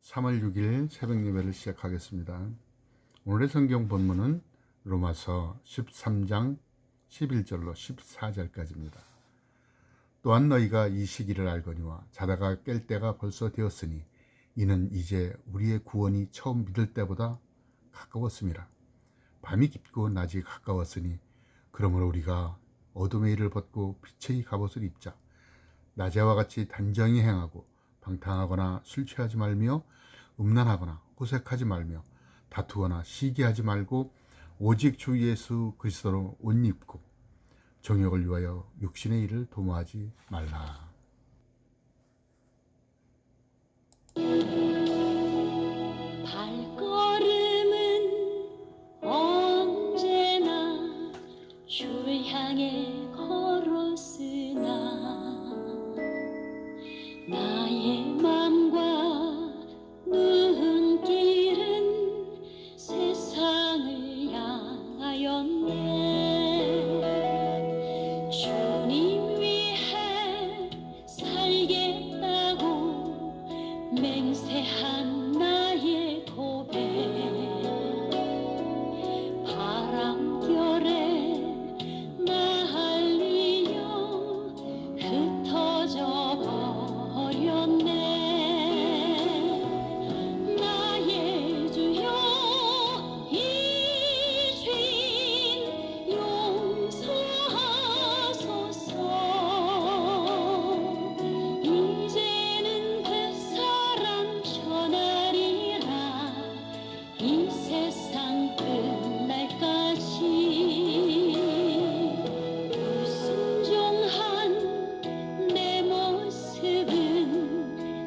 3월 6일 새벽 예배를 시작하겠습니다. 오늘의 성경 본문은 로마서 13장 11절로 14절까지입니다. 또한 너희가 이 시기를 알거니와 자다가 깰 때가 벌써 되었으니 이는 이제 우리의 구원이 처음 믿을 때보다 가까웠음이라. 밤이 깊고 낮이 가까웠으니 그러므로 우리가 어둠의 일을 벗고 빛의 갑옷을 입자. 낮에와 같이 단정히 행하고 방탕하거나 술 취하지 말며 음란하거나 호색하지 말며 다투거나 시기하지 말고 오직 주 예수 그리스도로 옷 입고 정욕을 위하여 육신의 일을 도모하지 말라. 발걸음은 언제나 주를 향해 걸었으나 나의 맘과 눈길은 세상을 향하였네. 주님 위해 살겠다고 맹세한 나의 고백, 바람결에 날리려 흩어져 버렸네. 나의 주여 이 죄인 용서하소서. 이제는 뱃사랑 전하리라. 이 세상 끝날까지 불순종한 내 모습은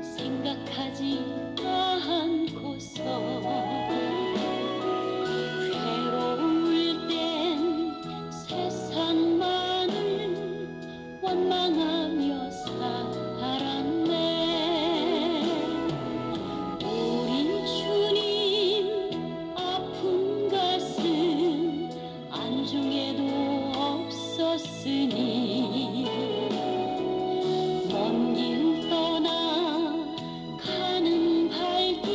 생각하지 않고서 괴로울 땐 세상만을 원망하며 살았네. 우리 주님 아픈 가슴 안중에도 없었으니 먼 길 떠나 가는 발길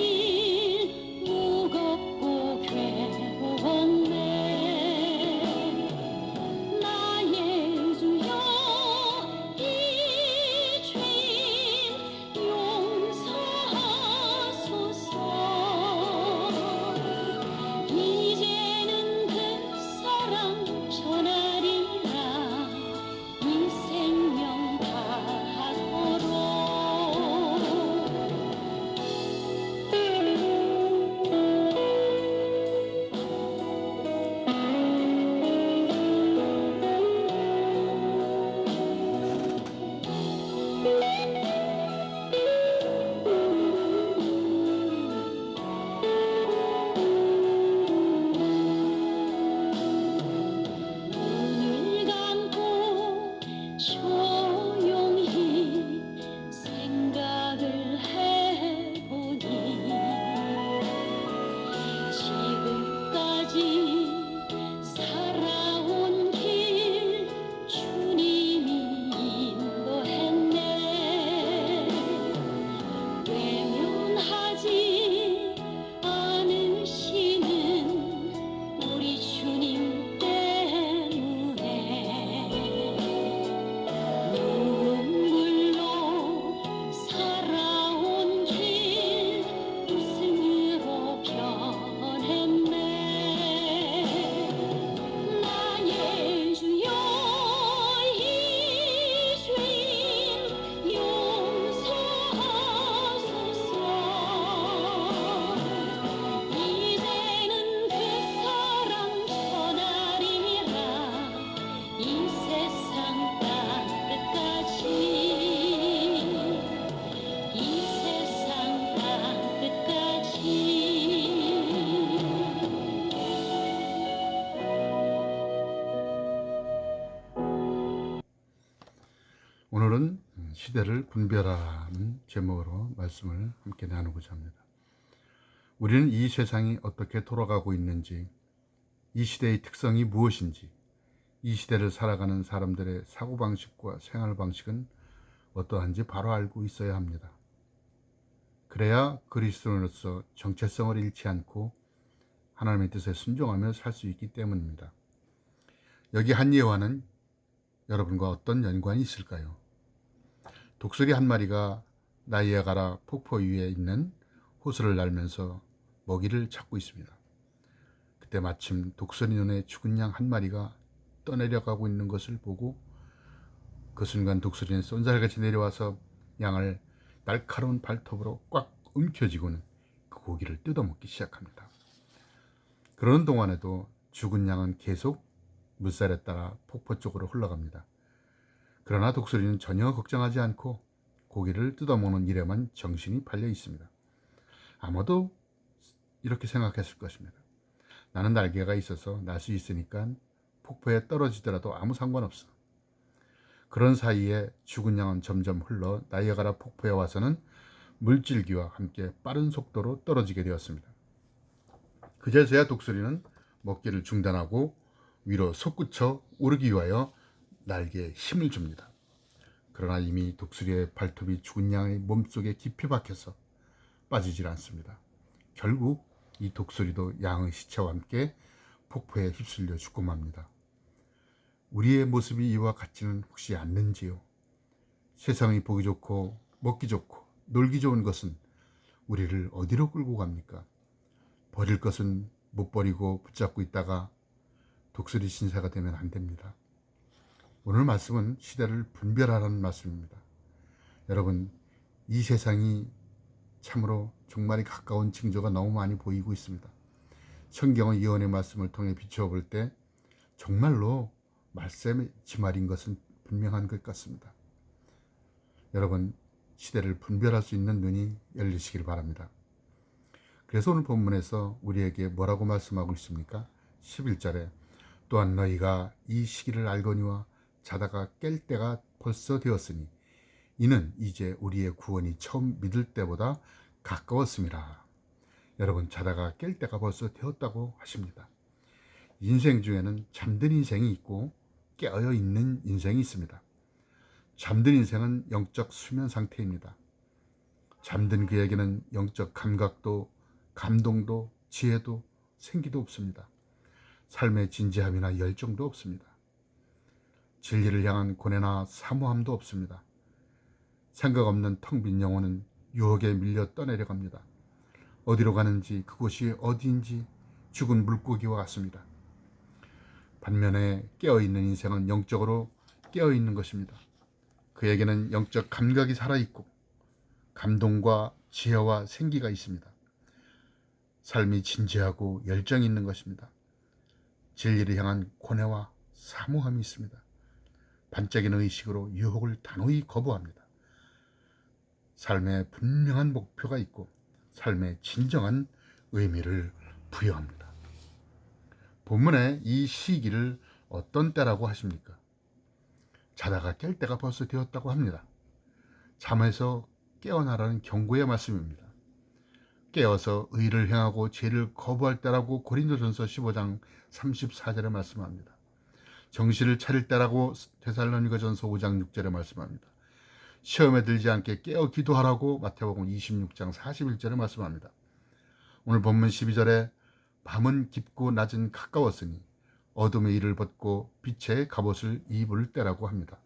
무겁고 괴로웠네. 나의 주여 이 죄인 용서하소서. 이제는 그 사랑 전하리라. 이 생명 다하도록. 눈을 감고 조용히 생각을 해보니 지금까지 살아온 길 주님이 인도했네. 외면하지 않으시는 우리 주님 때문에 눈물로 살아온 길 웃음으로 변했네. 나의 주여 이 죄인 용서하소서. 이제는 그 사랑 전하리라. 이 세상 땅끝까지. 이 세상 땅끝까지. 오늘은 시대를 분별하라는 제목으로 말씀을 함께 나누고자 합니다. 우리는 이 세상이 어떻게 돌아가고 있는지, 이 시대의 특성이 무엇인지, 이 시대를 살아가는 사람들의 사고방식과 생활방식은 어떠한지 바로 알고 있어야 합니다. 그래야 그리스도인으로서 정체성을 잃지 않고 하나님의 뜻에 순종하며 살 수 있기 때문입니다. 여기 한 예화는 여러분과 어떤 연관이 있을까요? 독수리 한 마리가 나이아가라 폭포 위에 있는 호수를 날면서 먹이를 찾고 있습니다. 그때 마침 독수리 눈에 죽은 양 한 마리가 떠내려가고 있는 것을 보고 그 순간 독수리는 쏜살같이 내려와서 양을 날카로운 발톱으로 꽉 움켜쥐고는 그 고기를 뜯어먹기 시작합니다. 그러는 동안에도 죽은 양은 계속 물살에 따라 폭포 쪽으로 흘러갑니다. 그러나 독수리는 전혀 걱정하지 않고 고기를 뜯어먹는 일에만 정신이 팔려 있습니다. 아마도 이렇게 생각했을 것입니다. 나는 날개가 있어서 날 수 있으니까 폭포에 떨어지더라도 아무 상관없어. 그런 사이에 죽은 양은 점점 흘러 나이아가라 폭포에 와서는 물줄기와 함께 빠른 속도로 떨어지게 되었습니다. 그제서야 독수리는 먹기를 중단하고 위로 솟구쳐 오르기 위하여 날개에 힘을 줍니다. 그러나 이미 독수리의 발톱이 죽은 양의 몸속에 깊이 박혀서 빠지질 않습니다. 결국 이 독수리도 양의 시체와 함께 폭포에 휩쓸려 죽고 맙니다. 우리의 모습이 이와 같지는 혹시 않는지요? 세상이 보기 좋고 먹기 좋고 놀기 좋은 것은 우리를 어디로 끌고 갑니까? 버릴 것은 못 버리고 붙잡고 있다가 독수리 신세가 되면 안 됩니다. 오늘 말씀은 시대를 분별하라는 말씀입니다. 여러분, 이 세상이 참으로 종말이 가까운 징조가 너무 많이 보이고 있습니다. 성경의 예언의 말씀을 통해 비추어 볼 때 정말로 말씀의 지말인 것은 분명한 것 같습니다. 여러분, 시대를 분별할 수 있는 눈이 열리시길 바랍니다. 그래서 오늘 본문에서 우리에게 뭐라고 말씀하고 있습니까? 11절에 또한 너희가 이 시기를 알거니와 자다가 깰 때가 벌써 되었으니 이는 이제 우리의 구원이 처음 믿을 때보다 가까웠음이라. 여러분, 자다가 깰 때가 벌써 되었다고 하십니다. 인생 중에는 잠든 인생이 있고 깨어 있는 인생이 있습니다. 잠든 인생은 영적 수면 상태입니다. 잠든 그에게는 영적 감각도 감동도 지혜도 생기도 없습니다. 삶의 진지함이나 열정도 없습니다. 진리를 향한 고뇌나 사모함도 없습니다. 생각 없는 텅 빈 영혼은 유혹에 밀려 떠내려갑니다. 어디로 가는지 그곳이 어디인지 죽은 물고기와 같습니다. 반면에 깨어있는 인생은 영적으로 깨어있는 것입니다. 그에게는 영적 감각이 살아있고 감동과 지혜와 생기가 있습니다. 삶이 진지하고 열정이 있는 것입니다. 진리를 향한 고뇌와 사모함이 있습니다. 반짝이는 의식으로 유혹을 단호히 거부합니다. 삶에 분명한 목표가 있고 삶의 진정한 의미를 부여합니다. 본문에 이 시기를 어떤 때라고 하십니까? 자다가 깰 때가 벌써 되었다고 합니다. 잠에서 깨어나라는 경고의 말씀입니다. 깨어서 의를 행하고 죄를 거부할 때라고 고린도전서 15장 34절에 말씀합니다. 정신을 차릴 때라고 데살로니가전서 5장 6절에 말씀합니다. 시험에 들지 않게 깨어 기도하라고 마태복음 26장 41절에 말씀합니다. 오늘 본문 12절에 밤은 깊고 낮은 가까웠으니 어둠의 일을 벗고 빛의 갑옷을 입을 때라고 합니다.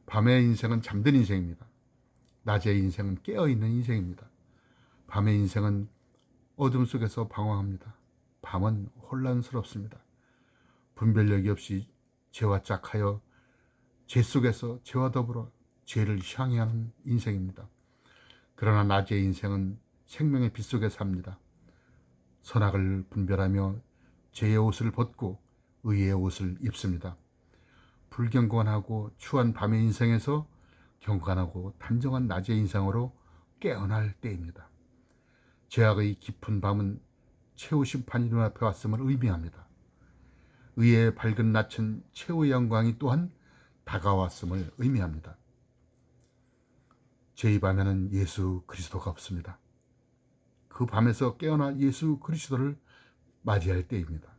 밤의 인생은 잠든 인생입니다. 낮의 인생은 깨어있는 인생입니다. 밤의 인생은 어둠 속에서 방황합니다. 밤은 혼란스럽습니다. 분별력이 없이 죄와 짝하여 죄 속에서 죄와 더불어 죄를 향해하는 인생입니다. 그러나 낮의 인생은 생명의 빛 속에 삽니다. 선악을 분별하며 죄의 옷을 벗고 의의 옷을 입습니다. 불경건하고 추한 밤의 인생에서 경건하고 단정한 낮의 인생으로 깨어날 때입니다. 죄악의 깊은 밤은 최후 심판이 눈앞에 왔음을 의미합니다. 의의 밝은 낯은 최후의 영광이 또한 다가왔음을 의미합니다. 죄의 밤에는 예수 그리스도가 없습니다. 그 밤에서 깨어나 예수 그리스도를 맞이할 때입니다.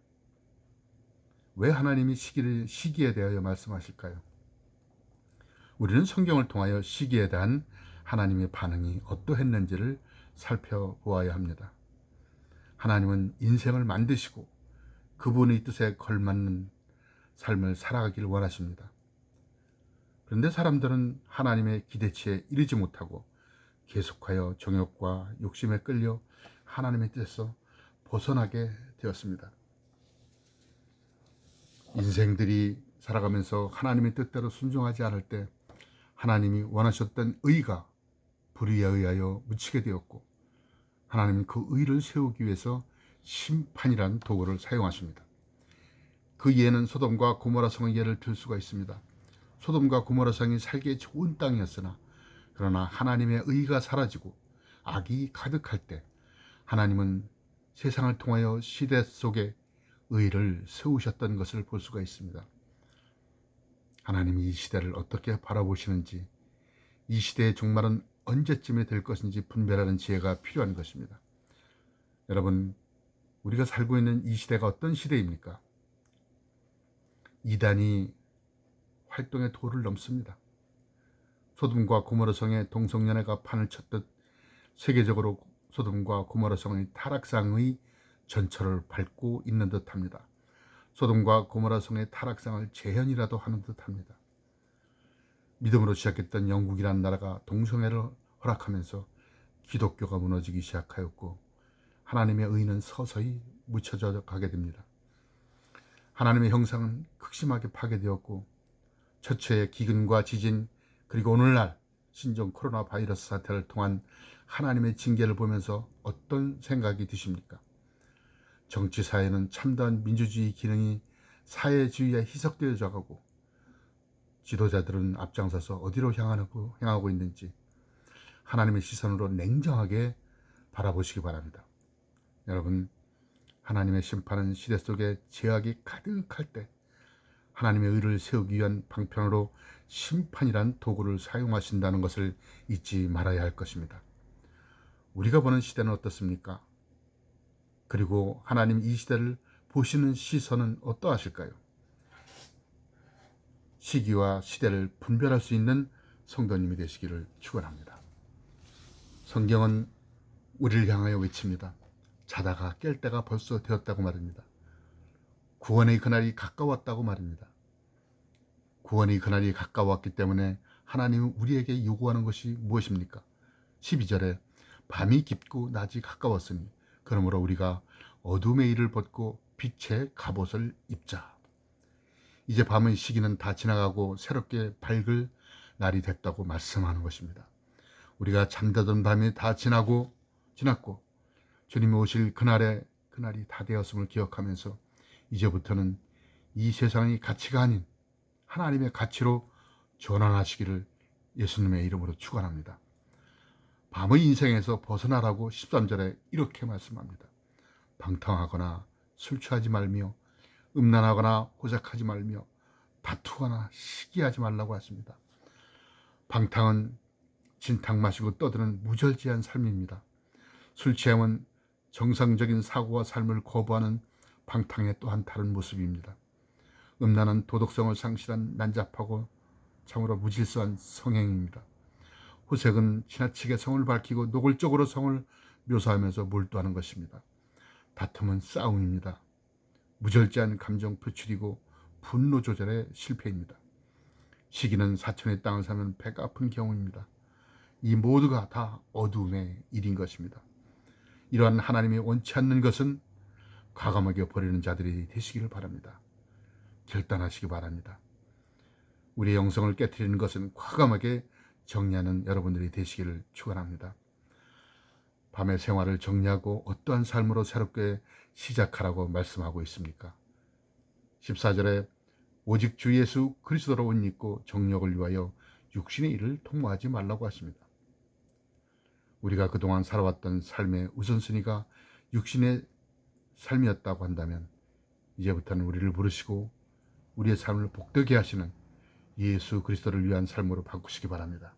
왜 하나님이 시기에 대하여 말씀하실까요? 우리는 성경을 통하여 시기에 대한 하나님의 반응이 어떠했는지를 살펴보아야 합니다. 하나님은 인생을 만드시고 그분의 뜻에 걸맞는 삶을 살아가길 원하십니다. 그런데 사람들은 하나님의 기대치에 이르지 못하고 계속하여 정욕과 욕심에 끌려 하나님의 뜻에서 벗어나게 되었습니다. 인생들이 살아가면서 하나님의 뜻대로 순종하지 않을 때 하나님이 원하셨던 의가 불의에 의하여 묻히게 되었고, 하나님은 그 의를 세우기 위해서 심판이라는 도구를 사용하십니다. 그 예는 소돔과 고모라 성의 예를 들 수가 있습니다. 소돔과 고모라 성이 살기에 좋은 땅이었으나, 그러나 하나님의 의가 사라지고 악이 가득할 때 하나님은 세상을 통하여 시대 속에 의를 세우셨던 것을 볼 수가 있습니다. 하나님이 이 시대를 어떻게 바라보시는지, 이 시대의 종말은 언제쯤에 될 것인지 분별하는 지혜가 필요한 것입니다. 여러분, 우리가 살고 있는 이 시대가 어떤 시대입니까? 이단이 활동의 도를 넘습니다. 소돔과 고모라 성의 동성연애가 판을 쳤듯 세계적으로 소돔과 고모라 성의 타락상의 전철을 밟고 있는 듯합니다. 소돔과 고모라 성의 타락상을 재현이라도 하는 듯합니다. 믿음으로 시작했던 영국이라는 나라가 동성애를 허락하면서 기독교가 무너지기 시작하였고, 하나님의 의는 서서히 묻혀져 가게 됩니다. 하나님의 형상은 극심하게 파괴되었고, 처처의 기근과 지진, 그리고 오늘날 신종 코로나 바이러스 사태를 통한 하나님의 징계를 보면서 어떤 생각이 드십니까? 정치사회는 참다운 민주주의 기능이 사회주의에 희석되어져 가고, 지도자들은 앞장서서 어디로 향하고 있는지 하나님의 시선으로 냉정하게 바라보시기 바랍니다. 여러분, 하나님의 심판은 시대 속에 죄악이 가득할 때 하나님의 의를 세우기 위한 방편으로 심판이란 도구를 사용하신다는 것을 잊지 말아야 할 것입니다. 우리가 보는 시대는 어떻습니까? 그리고 하나님 이 시대를 보시는 시선은 어떠하실까요? 시기와 시대를 분별할 수 있는 성도님이 되시기를 축원합니다. 성경은 우리를 향하여 외칩니다. 자다가 깰 때가 벌써 되었다고 말입니다. 구원의 그날이 가까웠다고 말입니다. 구원의 그날이 가까웠기 때문에 하나님은 우리에게 요구하는 것이 무엇입니까? 12절에 밤이 깊고 낮이 가까웠으니 그러므로 우리가 어둠의 일을 벗고 빛의 갑옷을 입자. 이제 밤의 시기는 다 지나가고 새롭게 밝을 날이 됐다고 말씀하는 것입니다. 우리가 잠자던 밤이 다 지났고 주님이 오실 그날이 다 되었음을 기억하면서 이제부터는 이 세상의 가치가 아닌 하나님의 가치로 전환하시기를 예수님의 이름으로 축원합니다. 밤의 인생에서 벗어나라고 13절에 이렇게 말씀합니다. 방탕하거나 술 취하지 말며 음란하거나 호색하지 말며 다투거나 시기하지 말라고 하십니다. 방탕은 진탕 마시고 떠드는 무절제한 삶입니다. 술 취함은 정상적인 사고와 삶을 거부하는 방탕의 또한 다른 모습입니다. 음란은 도덕성을 상실한 난잡하고 참으로 무질서한 성행입니다. 호색은 지나치게 성을 밝히고 노골적으로 성을 묘사하면서 몰두하는 것입니다. 다툼은 싸움입니다. 무절제한 감정 표출이고 분노 조절의 실패입니다. 시기는 사촌의 땅을 사면 배가 아픈 경우입니다. 이 모두가 다 어두움의 일인 것입니다. 이러한 하나님이 원치 않는 것은 과감하게 버리는 자들이 되시기를 바랍니다. 결단하시기 바랍니다. 우리의 영성을 깨트리는 것은 과감하게 정리하는 여러분들이 되시기를 축원합니다. 밤의 생활을 정리하고 어떠한 삶으로 새롭게 시작하라고 말씀하고 있습니까? 14절에 오직 주 예수 그리스도로 옷 입고 정욕을 위하여 육신의 일을 통모하지 말라고 하십니다. 우리가 그동안 살아왔던 삶의 우선순위가 육신의 삶이었다고 한다면 이제부터는 우리를 부르시고 우리의 삶을 복되게 하시는 예수 그리스도를 위한 삶으로 바꾸시기 바랍니다.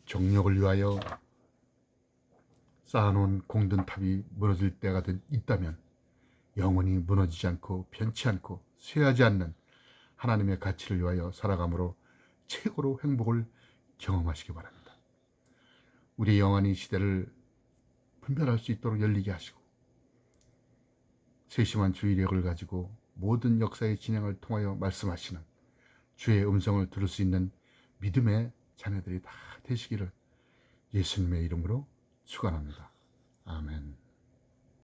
정욕을 위하여 쌓아놓은 공든탑이 무너질 때가 있다면 영원히 무너지지 않고 변치 않고 쇠하지 않는 하나님의 가치를 위하여 살아감으로 최고로 행복을 경험하시기 바랍니다. 우리 영원히 시대를 분별할 수 있도록 열리게 하시고 세심한 주의력을 가지고 모든 역사의 진행을 통하여 말씀하시는 주의 음성을 들을 수 있는 믿음의 자녀들이 다 되시기를 예수님의 이름으로 축원합니다. 아멘.